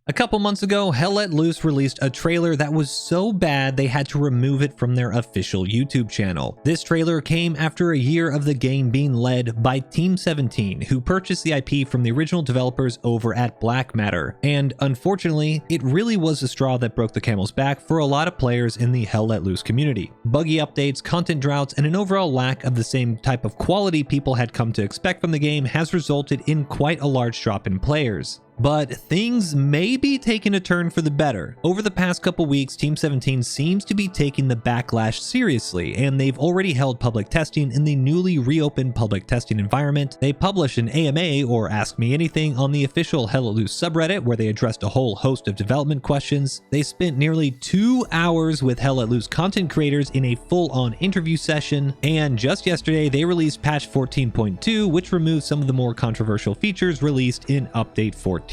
A couple months ago, Hell Let Loose released a trailer that was so bad they had to remove it from their official YouTube channel. This trailer came after a year of the game being led by Team 17, who purchased the IP from the original developers over at BlackMatter. And unfortunately, it really was the straw that broke the camel's back for a lot of players in the Hell Let Loose community. Buggy updates, content droughts, and an overall lack of the same type of quality people had come to expect from the game has resulted in quite a large drop in players. But things may be taking a turn for the better. Over the past couple weeks, Team 17 seems to be taking the backlash seriously, and they've already held public testing in the newly reopened public testing environment. They published an AMA, or Ask Me Anything, on the official Hell Let Loose subreddit, where they addressed a whole host of development questions. They spent nearly 2 hours with Hell Let Loose content creators in a full-on interview session, and just yesterday they released patch 14.2, which removed some of the more controversial features released in update 14.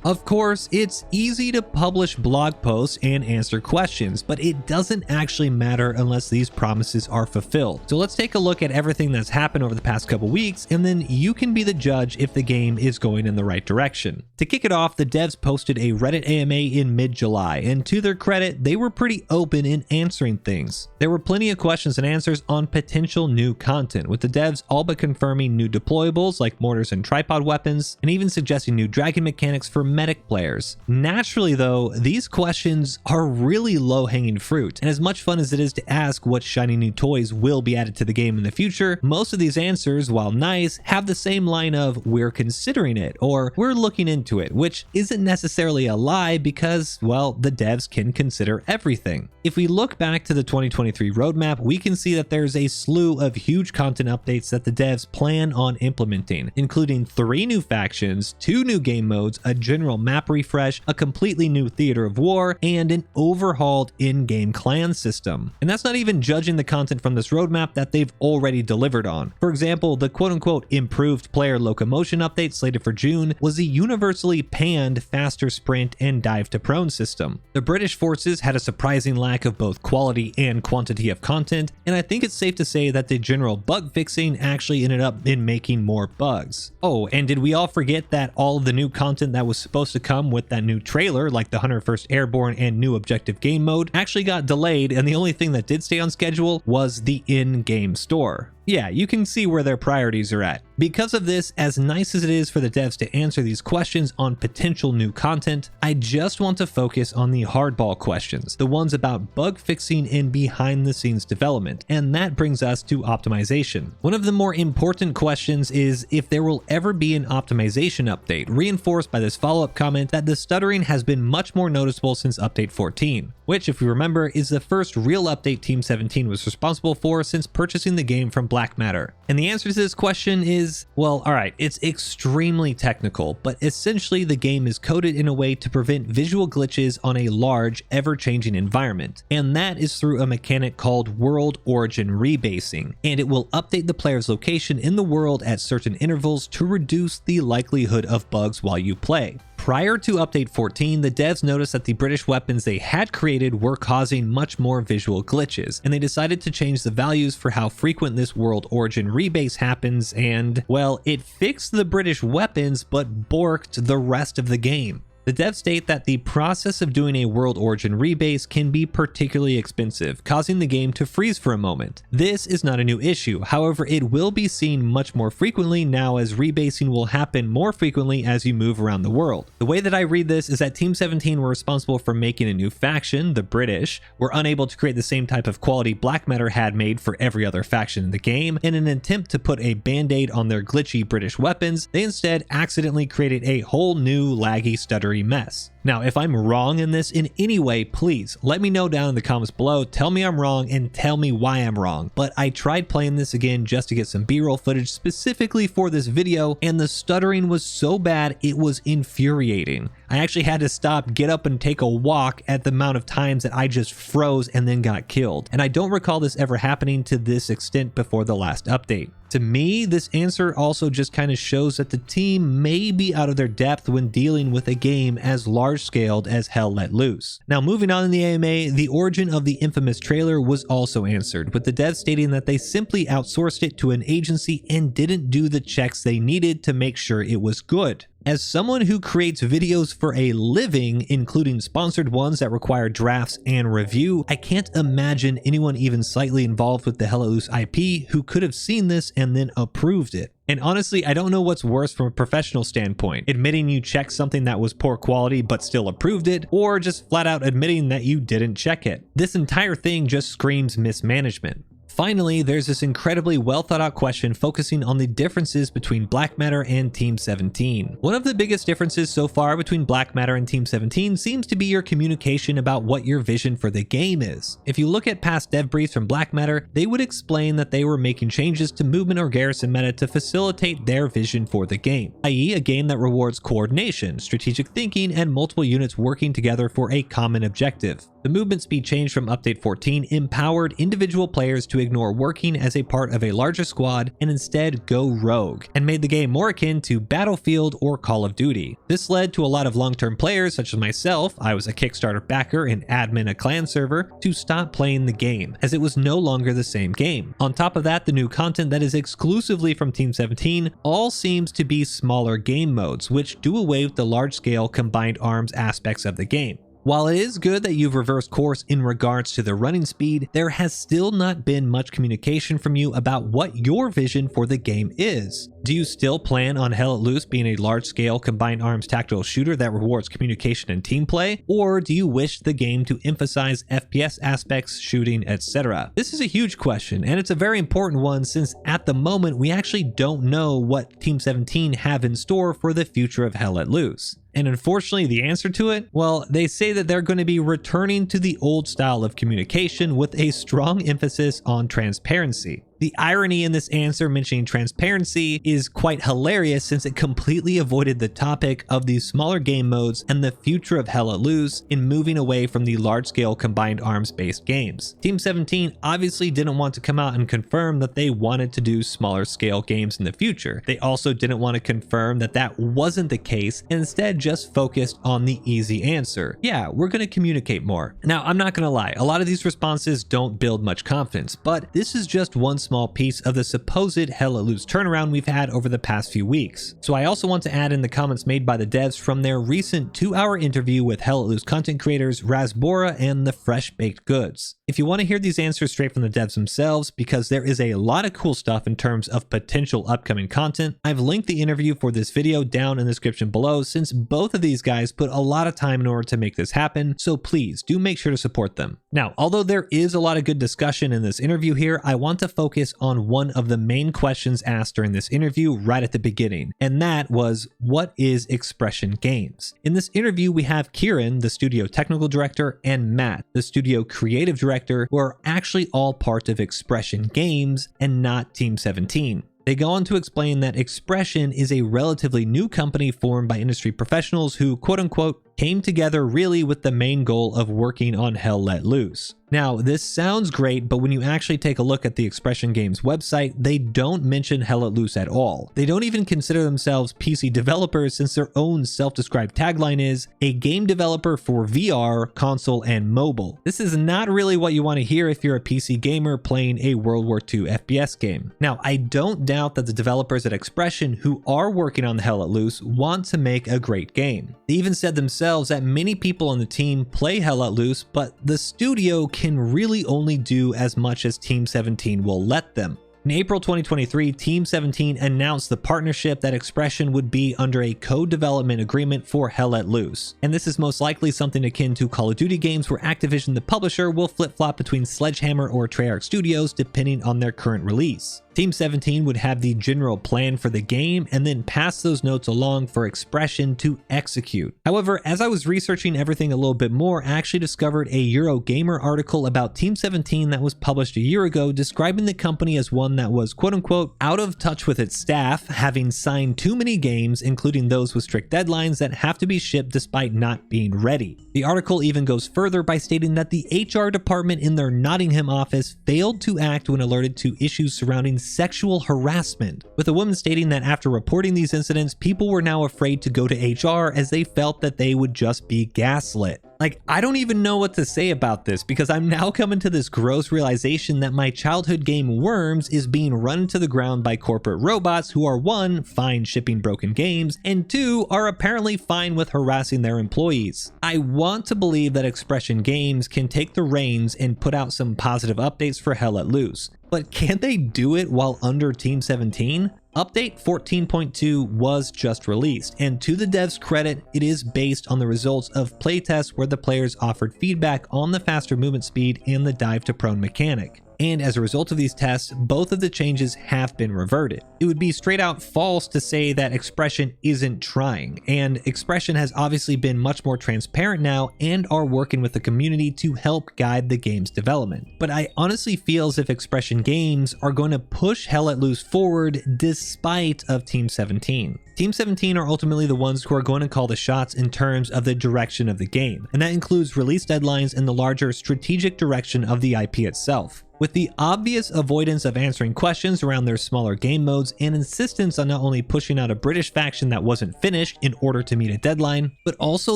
Of course, it's easy to publish blog posts and answer questions, but it doesn't actually matter unless these promises are fulfilled. So let's take a look at everything that's happened over the past couple weeks, and then you can be the judge if the game is going in the right direction. To kick it off, the devs posted a Reddit AMA in mid-July, and to their credit, they were pretty open in answering things. There were plenty of questions and answers on potential new content, with the devs all but confirming new deployables like mortars and tripod weapons, and even suggesting new dragon mechanics for medic players. Naturally though, these questions are really low-hanging fruit, and as much fun as it is to ask what shiny new toys will be added to the game in the future, most of these answers, while nice, have the same line of "we're considering it" or "we're looking into it," which isn't necessarily a lie because, well, the devs can consider everything. If we look back to the 2023 roadmap, we can see that there's a slew of huge content updates that the devs plan on implementing, including 3 new factions, 2 new game modes, a general map refresh, a completely new theater of war, and an overhauled in-game clan system. And that's not even judging the content from this roadmap that they've already delivered on. For example, the quote-unquote improved player locomotion update slated for June was the universally panned faster sprint and dive to prone system. The British forces had a surprising lack of both quality and quantity of content, and I think it's safe to say that the general bug fixing actually ended up in making more bugs. Oh, and did we all forget that all of the new content that was supposed to come with that new trailer, like the 101st Airborne and new objective game mode, actually got delayed, and the only thing that did stay on schedule was the in-game store? Yeah, you can see where their priorities are at. Because of this, as nice as it is for the devs to answer these questions on potential new content, I just want to focus on the hardball questions, the ones about bug fixing and behind the scenes development, and that brings us to optimization. One of the more important questions is if there will ever be an optimization update, reinforced by this follow-up comment that the stuttering has been much more noticeable since update 14, which, if we remember, is the first real update Team 17 was responsible for since purchasing the game from BlackMatter. And the answer to this question is, well, alright, it's extremely technical, but essentially the game is coded in a way to prevent visual glitches on a large, ever-changing environment, and that is through a mechanic called world origin rebasing, and it will update the player's location in the world at certain intervals to reduce the likelihood of bugs while you play. Prior to update 14, the devs noticed that the British weapons they had created were causing much more visual glitches, and they decided to change the values for how frequent this world origin rebase happens, and, well, it fixed the British weapons but borked the rest of the game. The devs state that the process of doing a world origin rebase can be particularly expensive, causing the game to freeze for a moment. This is not a new issue, however it will be seen much more frequently now as rebasing will happen more frequently as you move around the world. The way that I read this is that Team 17 were responsible for making a new faction, the British, were unable to create the same type of quality BlackMatter had made for every other faction in the game. In an attempt to put a band-aid on their glitchy British weapons, they instead accidentally created a whole new laggy, stuttery mess. Now, if I'm wrong in this in any way, please let me know down in the comments below. Tell me I'm wrong and tell me why I'm wrong. But I tried playing this again just to get some B-roll footage specifically for this video, and the stuttering was so bad it was infuriating. I actually had to stop, get up, and take a walk at the amount of times that I just froze and then got killed. And I don't recall this ever happening to this extent before the last update. To me, this answer also just kind of shows that the team may be out of their depth when dealing with a game as large-scaled as Hell Let Loose. Now, moving on in the AMA, the origin of the infamous trailer was also answered, with the devs stating that they simply outsourced it to an agency and didn't do the checks they needed to make sure it was good. As someone who creates videos for a living, including sponsored ones that require drafts and review, I can't imagine anyone even slightly involved with the Hell Let Loose IP who could have seen this and then approved it. And honestly, I don't know what's worse from a professional standpoint, admitting you checked something that was poor quality but still approved it, or just flat out admitting that you didn't check it. This entire thing just screams mismanagement. Finally, there's this incredibly well thought out question focusing on the differences between BlackMatter and Team 17. One of the biggest differences so far between BlackMatter and Team 17 seems to be your communication about what your vision for the game is. If you look at past dev briefs from BlackMatter, they would explain that they were making changes to movement or garrison meta to facilitate their vision for the game, i.e. a game that rewards coordination, strategic thinking, and multiple units working together for a common objective. The movement speed change from Update 14 empowered individual players to ignore working as a part of a larger squad and instead go rogue, and made the game more akin to Battlefield or Call of Duty. This led to a lot of long-term players such as myself, I was a Kickstarter backer and admin a clan server, to stop playing the game, as it was no longer the same game. On top of that, the new content that is exclusively from Team 17 all seems to be smaller game modes, which do away with the large-scale combined arms aspects of the game. While it is good that you've reversed course in regards to the running speed, there has still not been much communication from you about what your vision for the game is. Do you still plan on Hell Let Loose being a large-scale combined arms tactical shooter that rewards communication and team play, or do you wish the game to emphasize FPS aspects, shooting, etc.? This is a huge question, and it's a very important one since at the moment we actually don't know what Team 17 have in store for the future of Hell Let Loose. And unfortunately, the answer to it? Well, they say that they're going to be returning to the old style of communication with a strong emphasis on transparency. The irony in this answer mentioning transparency is quite hilarious since it completely avoided the topic of these smaller game modes and the future of Hell Let Loose in moving away from the large-scale combined arms-based games. Team 17 obviously didn't want to come out and confirm that they wanted to do smaller-scale games in the future. They also didn't want to confirm that that wasn't the case and instead just focused on the easy answer. Yeah, we're going to communicate more. Now, I'm not going to lie, a lot of these responses don't build much confidence, but this is just one small piece of the supposed Hell Let Loose turnaround we've had over the past few weeks. So I also want to add in the comments made by the devs from their recent 2-hour interview with Hell Let Loose content creators Rasbora and the Fresh Baked Goods. If you want to hear these answers straight from the devs themselves, because there is a lot of cool stuff in terms of potential upcoming content, I've linked the interview for this video down in the description below since both of these guys put a lot of time in order to make this happen, so please do make sure to support them. Now, although there is a lot of good discussion in this interview here, I want to focus on one of the main questions asked during this interview right at the beginning, and that was, what is Expression Games? In this interview, we have Kieran, the studio technical director, and Matt, the studio creative director, who are actually all part of Expression Games and not Team 17. They go on to explain that Expression is a relatively new company formed by industry professionals who, quote-unquote, came together really with the main goal of working on Hell Let Loose. Now, this sounds great, but when you actually take a look at the Expression Games website, they don't mention Hell Let Loose at all. They don't even consider themselves PC developers since their own self-described tagline is, a game developer for VR, console, and mobile. This is not really what you want to hear if you're a PC gamer playing a World War II FPS game. Now, I don't doubt that the developers at Expression who are working on the Hell Let Loose want to make a great game. They even said themselves that many people on the team play Hell Let Loose, but the studio can really only do as much as Team 17 will let them. In April 2023, Team 17 announced the partnership that Expression would be under a co-development agreement for Hell Let Loose. And this is most likely something akin to Call of Duty games where Activision, the publisher, will flip-flop between Sledgehammer or Treyarch Studios depending on their current release. Team 17 would have the general plan for the game and then pass those notes along for Expression to execute. However, as I was researching everything a little bit more, I actually discovered a Eurogamer article about Team 17 that was published a year ago describing the company as one that was quote-unquote out of touch with its staff, having signed too many games, including those with strict deadlines that have to be shipped despite not being ready. The article even goes further by stating that the HR department in their Nottingham office failed to act when alerted to issues surrounding sexual harassment, with a woman stating that after reporting these incidents, people were now afraid to go to HR as they felt that they would just be gaslit. Like, I don't even know what to say about this, because I'm now coming to this gross realization that my childhood game Worms is being run to the ground by corporate robots who are 1, fine shipping broken games, and 2, are apparently fine with harassing their employees. I want to believe that Expression Games can take the reins and put out some positive updates for Hell Let Loose, but can they do it while under Team 17? Update 14.2 was just released, and to the devs' credit, it is based on the results of playtests where the players offered feedback on the faster movement speed and the dive to prone mechanic. And as a result of these tests, both of the changes have been reverted. It would be straight out false to say that Expression isn't trying, and Expression has obviously been much more transparent now and are working with the community to help guide the game's development. But I honestly feel as if Expression Games are going to push Hell Let Loose forward despite of Team 17. Team 17 are ultimately the ones who are going to call the shots in terms of the direction of the game, and that includes release deadlines and the larger strategic direction of the IP itself. With the obvious avoidance of answering questions around their smaller game modes and insistence on not only pushing out a British faction that wasn't finished in order to meet a deadline, but also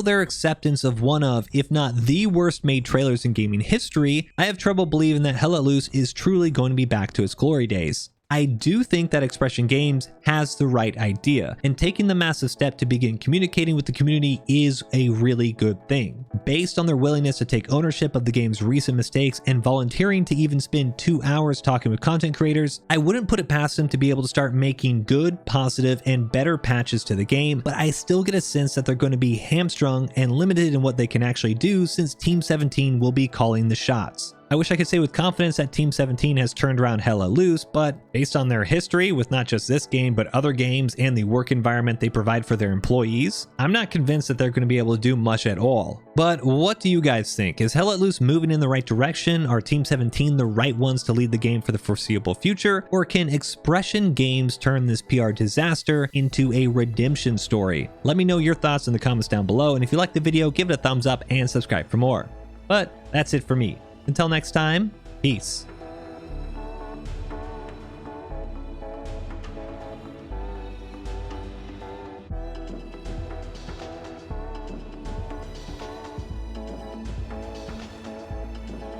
their acceptance of one of, if not the worst made trailers in gaming history, I have trouble believing that Hell Let Loose is truly going to be back to its glory days. I do think that Expression Games has the right idea, and taking the massive step to begin communicating with the community is a really good thing. Based on their willingness to take ownership of the game's recent mistakes and volunteering to even spend 2 hours talking with content creators, I wouldn't put it past them to be able to start making good, positive, and better patches to the game, but I still get a sense that they're going to be hamstrung and limited in what they can actually do since Team 17 will be calling the shots. I wish I could say with confidence that Team 17 has turned around Hell Let Loose, but based on their history with not just this game but other games and the work environment they provide for their employees, I'm not convinced that they're going to be able to do much at all. But what do you guys think? Is Hell Let Loose moving in the right direction? Are Team 17 the right ones to lead the game for the foreseeable future? Or can Expression Games turn this PR disaster into a redemption story? Let me know your thoughts in the comments down below, and if you liked the video, give it a thumbs up and subscribe for more. But that's it for me. Until next time, peace.